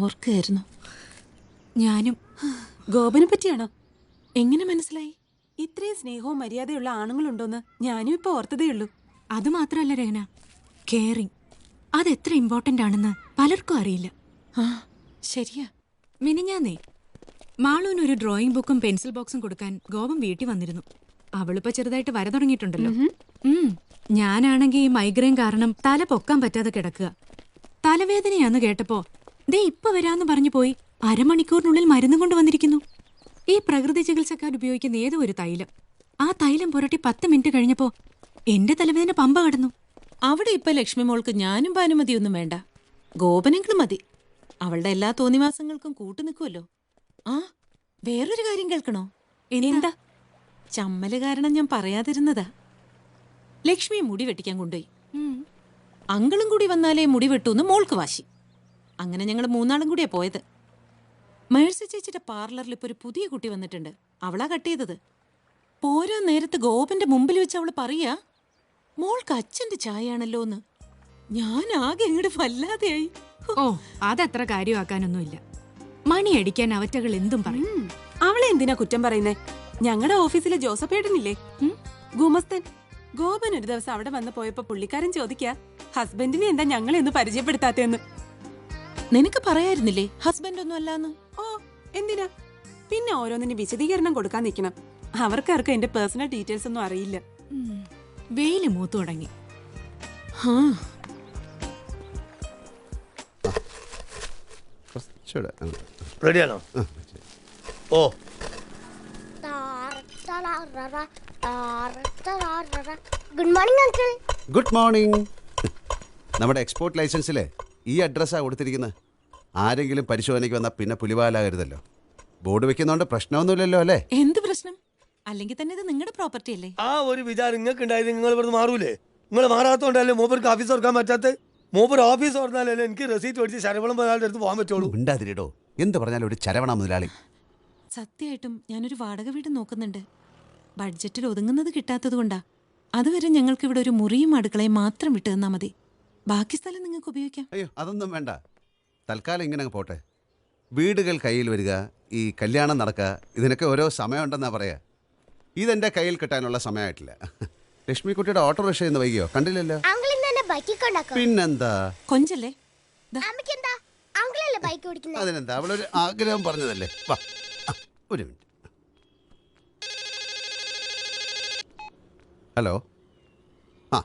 ഓർക്കായിരുന്നു. ഞാനും. ഗോപനെ പറ്റിയാണോ? എങ്ങനെ മനസ്സിലായി? ഇത്രയും സ്നേഹവും മര്യാദയുള്ള ആണുങ്ങളുണ്ടോന്ന് ഞാനും ഇപ്പൊ ഓർത്തതേ ഉള്ളൂ. അത് മാത്രമല്ല രഹന, കെയറിങ് അതെത്ര ഇമ്പോർട്ടന്റ് ആണെന്ന് പലർക്കും അറിയില്ല. ശരിയാ. മിനിഞ്ഞാന്നേ മാളൂന് ഒരു ഡ്രോയിങ് ബുക്കും പെൻസിൽ ബോക്സും കൊടുക്കാൻ ഗോപം വീട്ടിൽ വന്നിരുന്നു. അവളിപ്പോ ചെറുതായിട്ട് വര തുടങ്ങിയിട്ടുണ്ടല്ലോ. ഞാനാണെങ്കി ഈ മൈഗ്രെയിൻ കാരണം തല പൊക്കാൻ പറ്റാതെ കിടക്കുക. തലവേദനയാന്ന് കേട്ടപ്പോ ദേ ഇപ്പൊ വരാന്ന് പറഞ്ഞു പോയി. അരമണിക്കൂറിനുള്ളിൽ മരുന്നും കൊണ്ട് വന്നിരിക്കുന്നു. ഈ പ്രകൃതി ചികിത്സക്കാർ ഉപയോഗിക്കുന്ന ഏതോ ഒരു തൈലം. ആ തൈലം പുരട്ടി 10 മിനിറ്റ് കഴിഞ്ഞപ്പോ എന്റെ തലവേദന പമ്പ കടന്നു. അവിടെ ഇപ്പൊ ലക്ഷ്മി മോൾക്ക് ഞാനും ഭാനുമതിയൊന്നും വേണ്ട, ഗോപനെങ്കിലും മതി. അവളുടെ എല്ലാ തോന്നിവാസങ്ങൾക്കും കൂട്ടു നിൽക്കുമല്ലോ. ആ, വേറൊരു കാര്യം കേൾക്കണോ? എന്താ? ചമ്മല് കാരണം ഞാൻ പറയാതിരുന്നതാ. ലക്ഷ്മി മുടി വെട്ടിക്കാൻ കൊണ്ടുപോയി. അങ്കിളും കൂടി വന്നാലേ മുടി വെട്ടൂന്ന് മോൾക്ക് വാശി. അങ്ങനെ ഞങ്ങൾ 3 കൂടിയാ പോയത്. മേഴ്സി ചേച്ചിയുടെ പാർലറിൽ ഇപ്പൊ ഒരു പുതിയ കുട്ടി വന്നിട്ടുണ്ട്. അവളാ കട്ട് ചെയ്തത്. പോരാ നേരത്ത് ഗോപന്റെ മുമ്പിൽ വെച്ച് അവള് പറയാ, മോൾക്ക് അച്ഛന്റെ ചായയാണല്ലോ എന്ന്. ഞാൻ ആകെ ഇങ്ങോട്ട് വല്ലാതെയായി. ഓ, അതത്ര കാര്യമാക്കാനൊന്നുമില്ല. മണി അടിക്കാൻ അവറ്റകൾ എന്തും പറയും. അവളെ എന്തിനാ കുറ്റം പറയുന്നേ? ഞങ്ങളുടെ ഓഫീസിലെ ജോസഫേട്ടനില്ലേ, ഗുമസ്തൻ, ഗോപൻ ഒരു ദിവസം അവിടെ വന്ന് പോയപ്പോ പുള്ളിക്കാരൻ ചോദിക്കാ, ഹസ്ബൻഡിനെ എന്താ ഞങ്ങളെ ഒന്ന് പരിചയപ്പെടുത്താത്തെന്ന്. നിനക്ക് പറയായിരുന്നില്ലേ ഹസ്ബൻഡ് ഒന്നും അല്ലാന്ന്? ഓ, എന്തിനാ പിന്നെ ഓരോന്നിന് വിശദീകരണം കൊടുക്കാൻ നിൽക്കണം? അവർക്കാർക്കും എന്റെ പേഴ്സണൽ ഡീറ്റെയിൽസ് ഒന്നും അറിയില്ല. വെയില് മൂത്തു തുടങ്ങി. റെഡിയാണോ? ഓ, good morning uncle. Good morning. നമ്മുടെ എക്സ്പോർട്ട് ലൈസൻസിലെ ഈ അഡ്രസ്സാണ് കൊടുത്തിരിക്കുന്നത്. ആരെങ്കിലും പരിശോധനയ്ക്ക് വന്നാൽ പിന്നെ പുലിവാലാകരുതല്ലോ. ബോർഡ് വെക്കുന്നോണ്ട് പ്രശ്നമൊന്നുമില്ലല്ലോ അല്ലേ? എന്ത് പ്രശ്നം? അല്ലെങ്കിൽ തന്നെ ഇത് നിങ്ങളുടെ പ്രോപ്പർട്ടി അല്ലേ? ആ ഒരു വിചാരം നിങ്ങൾക്ക് ഉണ്ടായത് നിങ്ങൾ ഇവിടുന്ന് മാറൂലേ? നിങ്ങൾ മാറാത്തോണ്ടല്ലേ മൂപ്പർക്ക് ഓഫീസ് തുറക്കാൻ പറ്റാത്ത? മൂപ്പർ ഓഫീസ് തുറന്നാലല്ലേ എനിക്ക് റെസീറ്റ് മേടിച്ച് ശരവണം മുതലാളിയുടെ അടുത്ത് പോകാൻ പറ്റുള്ളൂ. ഉണ്ടാതിരിടോ, എന്ത് പറഞ്ഞാലും ഒരു ചരവണ മുതലാളി. സത്യമായിട്ടും ഞാനൊരു വാടക വീട് നോക്കുന്നുണ്ട്. ബഡ്ജറ്റിൽ ഒതുങ്ങുന്നത് കിട്ടാത്തത് കൊണ്ടാ. അതുവരെ ഞങ്ങൾക്ക് ഇവിടെ ഒരു മുറിയും അടുക്കളയും മാത്രം വിട്ടു തന്നാൽ മതി. ബാക്കി സ്ഥലം നിങ്ങൾക്ക് ഉപയോഗിക്കാം. അയ്യോ, അതൊന്നും വേണ്ട. തൽക്കാലം ഇങ്ങനെ പോട്ടെ. വീടുകൾ കയ്യിൽ വരിക, ഈ കല്യാണം നടക്കുക, ഇതിനൊക്കെ ഓരോ സമയമുണ്ടെന്നാ പറയാ. ഇതെന്റെ കയ്യിൽ കിട്ടാനുള്ള സമയമായിട്ടില്ല. ലക്ഷ്മിക്കുട്ടിയുടെ ഓട്ടോറിക്ഷ ഇന്ന് വൈകിയോ? കണ്ടില്ലല്ലോ. പിന്നെന്താ കൊഞ്ചല്ലേ? അതിനെന്താ, അവളൊരു ആഗ്രഹം പറഞ്ഞതല്ലേ. വാ, ഒരു മിനിറ്റ്. ഹലോ. ആ,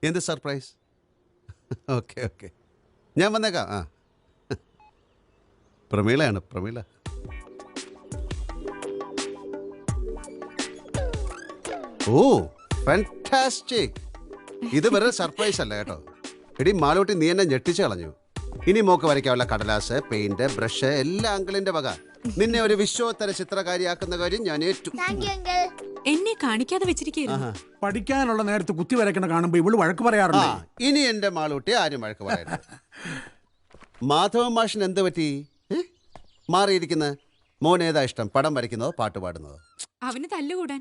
എന്ത് സർപ്രൈസ്? ഓക്കെ ഓക്കെ, ഞാൻ വന്നേക്കാം. ആ, പ്രമീളയാണ്, പ്രമീള. ഓ, ഫാന്റാസ്റ്റിക്. ഇത് വെറുതെ സർപ്രൈസ് അല്ല കേട്ടോ. എടി മാലോട്ടി, നീ എന്നെ ഞെട്ടിച്ചു കളഞ്ഞു. ഇനി മോക്ക് വരയ്ക്കാനുള്ള കടലാസ്, പെയിന്റ്, ബ്രഷ് എല്ലാം അങ്കിളിന്റെ വക. നിന്നെ ഒരു വിശ്വോത്തര ചിത്രകാരിയാക്കുന്ന കാര്യം ഞാൻ ഏറ്റു. എന്നെ കാണിക്കാതെ വെച്ചിരിക്കുന്നു. പഠിക്കാനുള്ള നേരത്ത് കുത്തി വരയ്ക്കണ കാണുമ്പോ ഇവള് വഴക്ക് പറയാറുണ്ട്. ഇനി എന്റെ മാളൂട്ടി ആരും വഴക്ക് പറയരുത്. മാധവ മാഷിന് എന്ത് പറ്റി മാറിയിരിക്കുന്ന? മോൻ ഏതാ ഇഷ്ടം, പടം വരയ്ക്കുന്നതോ പാട്ട് പാടുന്നതോ? അവന് തല്ലുകൂടാൻ.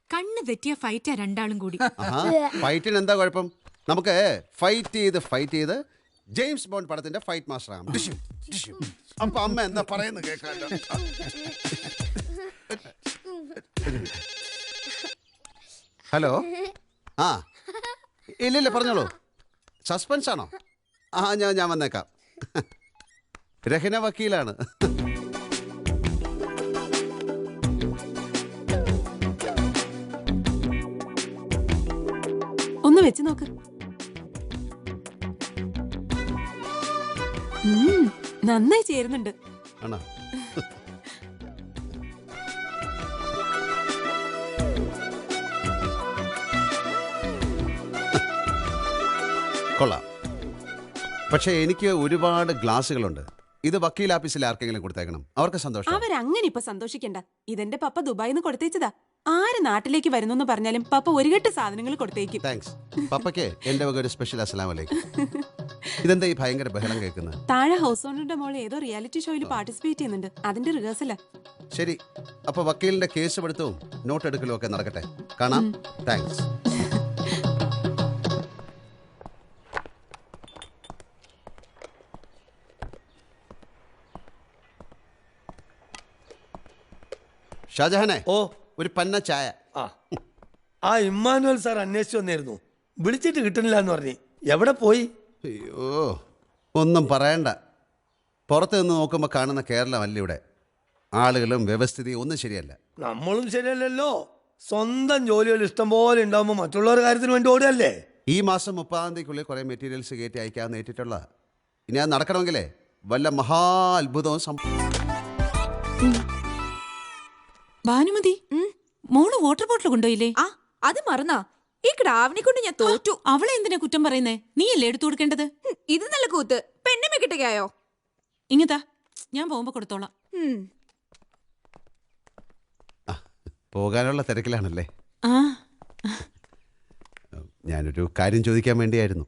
കണ്ണ് തെറ്റിയ ഫൈറ്റാ രണ്ടാളും കൂടി. ഫൈറ്റിന് എന്താ കുഴപ്പം? നമുക്ക് ഫൈറ്റ് ചെയ്ത് ജെയിംസ് ബോണ്ട് പടത്തിന്റെ ഫൈറ്റ് മാസ്റ്റർ ആകാം. അപ്പൊ അമ്മ എന്താ പറയുന്നത് കേൾക്കാലോ. ഹലോ. ആ, ഇല്ലില്ല, പറഞ്ഞോളൂ. സസ്പെൻസ് ആണോ? ആ, ഞാൻ വന്നേക്കാം. രഹന വക്കീലാണ്. ഒന്ന് വെച്ച് നോക്ക്. നന്നായി ചേരുന്നുണ്ട്. ആണോ? കൊള്ളാം. പക്ഷെ എനിക്ക് ഒരുപാട് ഗ്ലാസുകളുണ്ട്. ഇത് വക്കീൽ ഓഫീസിൽ ആർക്കെങ്കിലും കൊടുത്തേക്കണം, അവർക്ക് സന്തോഷം. അവരങ്ങനെ ഇപ്പൊ സന്തോഷിക്കണ്ട. ഇതെന്റെ പപ്പ ദുബായിന്ന് കൊടുത്തേച്ചതാ. ആര് നാട്ടിലേക്ക് വരുന്നു പറഞ്ഞാലും പപ്പ ഒരു കെട്ട് സാധനങ്ങൾ കൊടുത്തേക്കും. താങ്ക്സ്. പപ്പയ്ക്ക് എന്റെ വക ഒരു സ്പെഷ്യൽ അസ്സലാമു അലൈക്കും. ഇതെന്താ ഈ ഭയങ്കര ബഹളം കേൾക്കുന്നത്? താഴെ ഹൗസ് ഓണറുടെ മോളെ ഏതോ റിയാലിറ്റി ഷോയിൽ പാർട്ടിസിപ്പേറ്റ് ചെയ്യുന്നുണ്ട്. അതിന്റെ റിഹേഴ്സലാ. ശരി, അപ്പൊ വക്കീലിന്റെ കേസ് പഠിത്തവും നോട്ട് എടുക്കലും ഒക്കെ നടക്കട്ടെ. കാണാം. താങ്ക്സ്. ഷാജഹാനെ ഓ ഒരു പന്ന ചായ. ആ ഇമ്മാനുവൽ സാർ അന്വേഷിച്ചു വന്നിരുന്നു. വിളിച്ചിട്ട് കിട്ടുന്നില്ല എന്ന് പറഞ്ഞു. എവിടെ പോയി? അയ്യോ ഒന്നും പറയണ്ട. പുറത്ത് നിന്ന് നോക്കുമ്പോൾ കാണുന്ന കേരളമല്ല ഇവിടെ. ആളുകളും വ്യവസ്ഥിതിയും ഒന്നും ശരിയല്ല. നമ്മളും ശരിയല്ലല്ലോ. സ്വന്തം ജോലികൾ ഇഷ്ടം പോലെ ഉണ്ടാകുമ്പോൾ മറ്റുള്ളവരുടെ കാര്യത്തിന് വേണ്ടി ഓടുകയല്ലേ. ഈ മാസം 30-ാം തീയതിക്കുള്ളിൽ കുറേ മെറ്റീരിയൽസ് കയറ്റി അയക്കാമെന്ന് ഏറ്റിട്ടുള്ള. ഇനി അത് നടക്കണമെങ്കിലേ വല്ല മഹാ അത്ഭുതവും ഭാനുമതി, മോള് വാട്ടർ ബോട്ടിൽ കൊണ്ടുപോയില്ലേ? ആ അത് മറന്നാ. ഈ കിടാവിനെ കൊണ്ട് ഞാൻ തോറ്റു. അവളെ എന്തിനാ കുറ്റം പറയുന്നേ? നീയല്ലേ എടുത്തു കൊടുക്കേണ്ടത്? ഇത് നല്ല കൂത്ത്. പെണ്ണമ്മ കിട്ടുകയോ? ഇങ്ങതാ, ഞാൻ പോകുമ്പോ കൊടുത്തോളാം. പോകാനുള്ള തിരക്കിലാണല്ലേ? ആ, ഞാനൊരു കാര്യം ചോദിക്കാൻ വേണ്ടിയായിരുന്നു.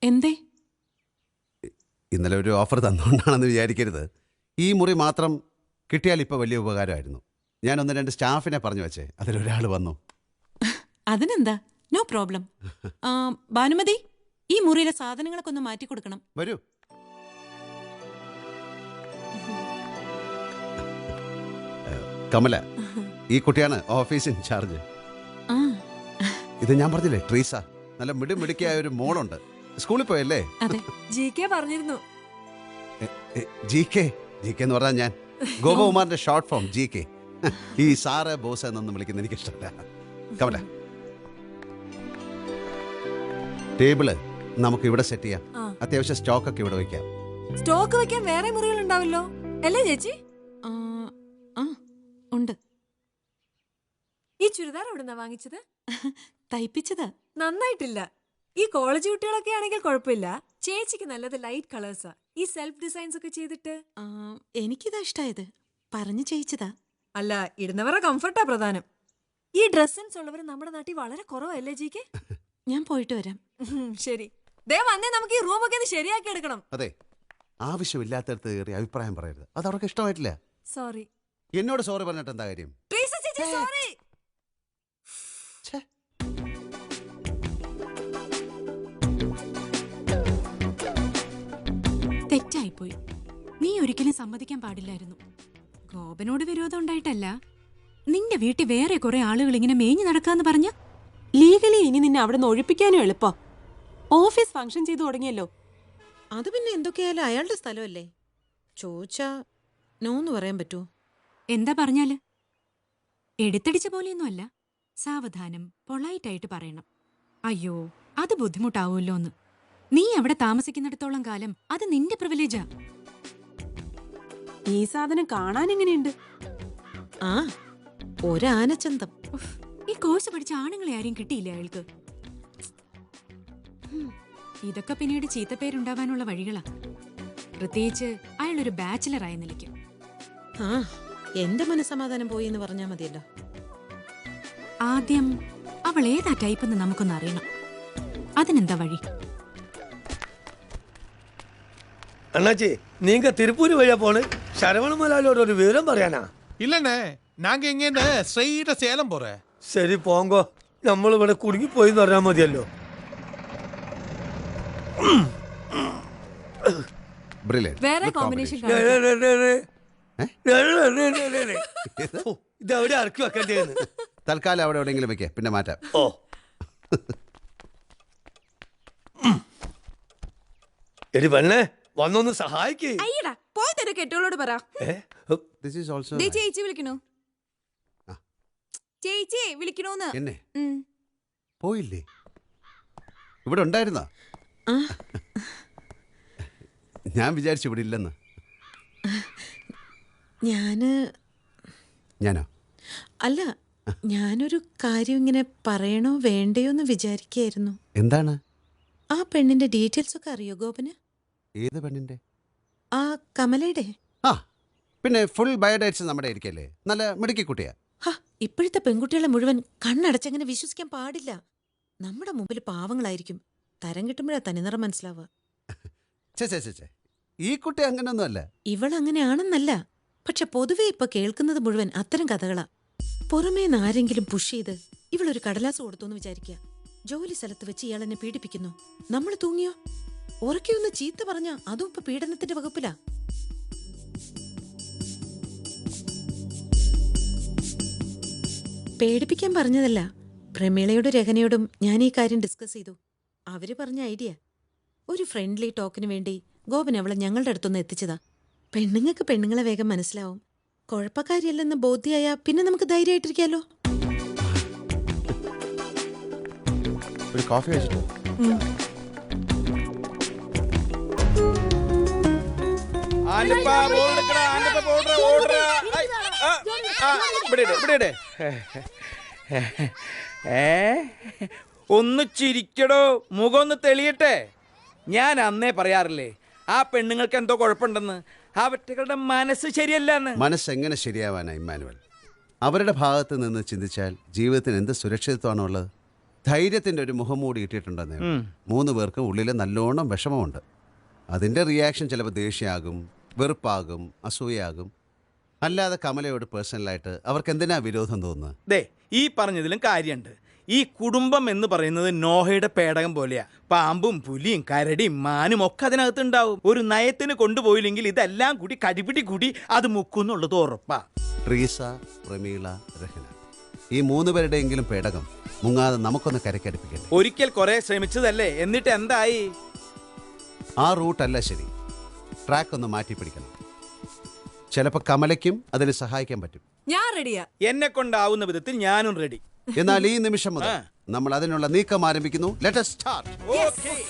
എന്തേ? ഇന്നലെ ഒരു ഓഫർ തന്നുകൊണ്ടാണെന്ന് വിചാരിക്കരുത്. ഈ മുറി മാത്രം കിട്ടിയാൽ ഇപ്പോൾ വലിയ ഉപകാരമായിരുന്നു. ഞാൻ 1-2 സ്റ്റാഫിനെ പറഞ്ഞു വെച്ചേ, അതിലൊരാൾ വന്നു. അതിനെന്താ, നോ പ്രോബ്ലം. ഭാനുമതി, ഈ മുറിയിലെ സാധനങ്ങളൊക്കെ ഒന്ന് മാറ്റി കൊടുക്കണം. വരൂ. കമല, ഈ കുട്ടിയാണ് ഓഫീസ് ഇൻചാർജ്. ആ, ഇത് ഞാൻ പറഞ്ഞില്ലേ, ട്രീസ. നല്ല മിടുമിടുക്കിയായ ഒരു മോളുണ്ട്. സ്കൂളിൽ പോയല്ലേ? അതെ. GK പറഞ്ഞിരുന്നു. ജി കെ എന്ന് പറഞ്ഞാൽ ഞാൻ ഗോപകുമാറിന്റെ ഷോർട്ട് ഫോം GK. ഈ സാറ് ബോസ് എന്നൊന്നും വിളിക്കുന്ന എനിക്ക് ഇഷ്ടമല്ല. കമല, ടേബിള് നമുക്ക് ഇവിടെ സെറ്റ് ചെയ്യാം. അത്യാവശ്യം സ്റ്റോക്കൊക്കെ ഇവിടെ വയ്ക്കാം. സ്റ്റോക്ക് വെക്കാൻ വേറെ മുറികൾ ഉണ്ടാവല്ലോ അല്ലേ ചേച്ചി? ഉണ്ട്. ഈ ചുരിദാർ എവിടുന്നാ വാങ്ങിച്ചത്? തയ്പ്പിച്ചതാ. നന്നായിട്ടില്ല. ഈ കോളേജ് കുട്ടികളൊക്കെ ആണെങ്കിൽ കുഴപ്പമില്ല. ചേച്ചിക്ക് നല്ലത് ലൈറ്റ് കളേഴ്സാ. ഈ സെൽഫ് ഡിസൈൻസ് ഒക്കെ ചെയ്തിട്ട്. എനിക്കിതാ ഇഷ്ടായത്. പറഞ്ഞു ചെയ്യിച്ചതാ. അല്ല, ഇടുന്നവരുടെ കംഫർട്ടാ പ്രധാനം. ഈ ഡ്രസ് സെൻസ് ഉള്ളവർ നമ്മുടെ നാട്ടിൽ വളരെ കുറവല്ലേ ജിക്ക്? ഞാൻ പോയിട്ട് വരാം. ശരി. ദേ വന്നേ, നമുക്ക് ഈ റൂമൊക്കെ ഒന്ന് ശരിയാക്കി എടുക്കണം. അതെ, ആവശ്യമില്ലാത്തടത്ത് കയറി അഭിപ്രായം പറയരുത്. അത് അവർക്ക് ഇഷ്ടമായിട്ടില്ല. സോറി. എന്നോട് സോറി പറഞ്ഞിട്ട് എന്താ കാര്യം? സോറി. തെറ്റായിപ്പോയി. നീ ഒരിക്കലും സമ്മതിക്കാൻ പാടില്ലായിരുന്നു. ഗോപനോട് വിരോധം ഉണ്ടായിട്ടല്ല. നിന്റെ വീട്ടിൽ വേറെ കുറെ ആളുകൾ ഇങ്ങനെ മേഞ്ഞു നടക്കാന്ന് പറഞ്ഞ ലീഗലി ഇനി നിന്നെ അവിടെ നിന്ന് ഒഴിപ്പിക്കാനും എളുപ്പം. ഓഫീസ് ഫംഗ്ഷൻ ചെയ്തു തുടങ്ങിയല്ലോ. അത് പിന്നെ എന്തൊക്കെയായാലും അയാളുടെ സ്ഥലമല്ലേ. ചോദിച്ചാ നോന്ന് പറയാൻ പറ്റുമോ? എന്താ പറഞ്ഞാല്? എടുത്തടിച്ച പോലെയൊന്നുമല്ല. സാവധാനം പൊളൈറ്റായിട്ട് പറയണം. അയ്യോ, അത് ബുദ്ധിമുട്ടാവുമല്ലോ എന്ന്. നീ അവിടെ താമസിക്കുന്നിടത്തോളം കാലം അത് നിന്റെ പ്രിവിലേജാ. ഈ സാധനം കാണാൻ എങ്ങനെയുണ്ട്? ആ, ഒരാനച്ചന്തം. ഈ കോഴ്സ് പഠിച്ച ആണുങ്ങളെ ആരെയും കിട്ടിയില്ല അയാൾക്ക്. ഇതൊക്കെ പിന്നീട് ചീത്തപ്പേരുണ്ടാവാനുള്ള വഴികളാ. പ്രത്യേകിച്ച് അയാളൊരു ബാച്ചിലറായ നിലയ്ക്ക്. ആ, എന്റെ മനസ്സമാധാനം പോയി എന്ന് പറഞ്ഞാൽ മതിയല്ലോ. ആദ്യം അവൾ ഏതാ ടൈപ്പെന്ന് നമുക്കൊന്ന് അറിയണം. അതിനെന്താ വഴി? അണ്ണാച്ചി, നീങ്ക തിരുപ്പൂര് വഴിയാ പോണ്. ശരവണമലയോട് ഒരു വിവരം പറയാനാ. இல்லண்ணே, நாங்க இங்க ஸ்ட்ரெயிட்டா சேலம் போறேன். ശരി, പോങ്കോ. നമ്മളിവിടെ കുടുങ്ങിപ്പോയി എന്ന് പറഞ്ഞാൽ മതിയല്ലോ. Brilliant. വേറെ Good കോമ്പിനേഷൻ ഇതെവിടെ ഇറക്കി വെക്കേണ്ടതെന്ന്. തൽക്കാലം അവിടെ എവിടെയെങ്കിലും വെക്കേ, പിന്നെ മാറ്റാം. ഓ, എടി പെണ്ണേ, വന്നൊന്ന് സഹായിക്കേ. അയ്യടാ, പോയി തരൂ കെട്ടോളോട് പറ. This is also they nice. ചേച്ചി വിളിക്കണോ? ചേച്ചി വിളിക്കണോന്ന്. എന്നെ പോയില്ലേ? ഇവിടെ ഉണ്ടായിരുന്നോ? ഞാൻ വിചാരിച്ചു ഇവിടെ ഇല്ലെന്ന്. ഞാനോ? അല്ല, ഞാനൊരു കാര്യം ഇങ്ങനെ പറയണോ വേണ്ടയോ എന്ന് വിചാരിക്കായിരുന്നു. എന്താണ്? ആ പെണ്ണിന്റെ ഡീറ്റെയിൽസ് ഒക്കെ അറിയോ ഗോപന്? ഏത് പെണ്ണിന്റെ? ആ കമലയുടെ. ആ, പിന്നെ ഫുൾ ബയോഡേറ്റ്സ് നമ്മുടെ ആയിരിക്കല്ലേ. നല്ല മിടുക്കി കുട്ടിയാ. ഇപ്പോഴത്തെ പെൺകുട്ടികളെ മുഴുവൻ കണ്ണടച്ചങ്ങനെ വിശ്വസിക്കാൻ പാടില്ല. നമ്മുടെ മുമ്പിൽ പാവങ്ങളായിരിക്കും. തരം കിട്ടുമ്പോഴാ തനിനിറം മനസ്സിലാവുക. ഈ കുട്ടി അങ്ങനെയൊന്നുമല്ല. ഇവളങ്ങനെയാണെന്നല്ല, പക്ഷെ പൊതുവെ ഇപ്പൊ കേൾക്കുന്നത് മുഴുവൻ അത്തരം കഥകളാ. പുറമേന്ന് ആരെങ്കിലും പുഷ് ചെയ്ത് ഇവളൊരു കടലാസ് കൊടുത്തോന്ന് വിചാരിക്കുക. ജോലി സ്ഥലത്ത് വെച്ച് ഇയാളെന്നെ പീഡിപ്പിക്കുന്നു. നമ്മൾ തൂങ്ങിയോ? ഉറക്കെയൊന്ന് ചീത്ത പറഞ്ഞ അതും ഇപ്പൊ പീഡനത്തിന്റെ വകുപ്പിലാ. പേടിപ്പിക്കാൻ പറഞ്ഞതല്ല. പ്രമീളയോടും രഹനയോടും ഞാൻ ഈ കാര്യം ഡിസ്കസ് ചെയ്തു. അവര് പറഞ്ഞ ഐഡിയ. ഒരു ഫ്രണ്ട്ലി ടോക്കിന് വേണ്ടി ഗോപൻ അവളെ ഞങ്ങളുടെ അടുത്തൊന്ന് എത്തിച്ചതാ. പെണ്ണുങ്ങൾക്ക് പെണ്ണുങ്ങളെ വേഗം മനസ്സിലാവും. കുഴപ്പക്കാരിയല്ലെന്ന് ബോധ്യായ പിന്നെ നമുക്ക് ധൈര്യമായിട്ടിരിക്കാലോ. ഒരു കോഫി കഴിച്ചിട്ടോ? ഒന്ന് ചിരിക്കടോ, മുഖം ഒന്ന് തെളിയട്ടെ. ഞാൻ അന്നേ പറയാറില്ലേ ആ പെണ്ണുങ്ങൾക്ക് എന്തോ കുഴപ്പമുണ്ടെന്ന്. ആ വ്യക്തികളുടെ മനസ്സ് ശരിയല്ലെന്ന്. മനസ്സെങ്ങനെ ശരിയാവാനാ ഇമ്മാനുവൽ? അവരുടെ ഭാഗത്ത് നിന്ന് ചിന്തിച്ചാൽ ജീവിതത്തിന് എന്ത് സുരക്ഷിതത്വമാണുള്ളത്? ധൈര്യത്തിൻ്റെ ഒരു മുഖംമൂടി ഇട്ടിട്ടുണ്ടെന്നേ. 3 പേർക്ക് ഉള്ളിൽ നല്ലോണം വിഷമമുണ്ട്. അതിൻ്റെ റിയാക്ഷൻ ചിലപ്പോൾ ദേഷ്യമാകും, വെറുപ്പാകും, അസൂയാകും. അല്ലാതെ കമലയോട് പേഴ്സണലായിട്ട് അവർക്ക് എന്തിനാ വിരോധം തോന്നുന്നത്? ദേ, ഈ പറഞ്ഞതിലും കാര്യമുണ്ട്. ഈ കുടുംബം എന്ന് പറയുന്നത് നോഹയുടെ പേടകം പോലെയാ. പാമ്പും പുലിയും കരടിയും മാനും ഒക്കെ അതിനകത്തുണ്ടാവും. ഒരു നയത്തിന് കൊണ്ടുപോയില്ലെങ്കിൽ ഇതെല്ലാം കൂടി കടിപിടി കൂടി അത് മുക്കുന്നുള്ളത് ഉറപ്പാ. ട്രീസ, പ്രമീള, രഹന, ഈ 3 പേരുടെയെങ്കിലും പേടകം മുങ്ങാതെ നമുക്കൊന്ന് കരക്കടിപ്പിക്കണ്ടേ? ഒരിക്കൽ കുറെ ശ്രമിച്ചതല്ലേ, എന്നിട്ട് എന്തായി? ആ റൂട്ടല്ല ശരി. ട്രാക്ക് ഒന്ന് മാറ്റി പിടിക്കണം. ചിലപ്പോൾ കമലയ്ക്കും അതിന് സഹായിക്കാൻ പറ്റും. ഞാൻ റെഡിയാ. എന്നെ കൊണ്ടാവുന്ന വിധത്തിൽ ഞാനും റെഡി. എന്നാൽ ഈ നിമിഷം മുതൽ നമ്മൾ അതിനുള്ള നീക്കം ആരംഭിക്കുന്നു. Let us start. Okay.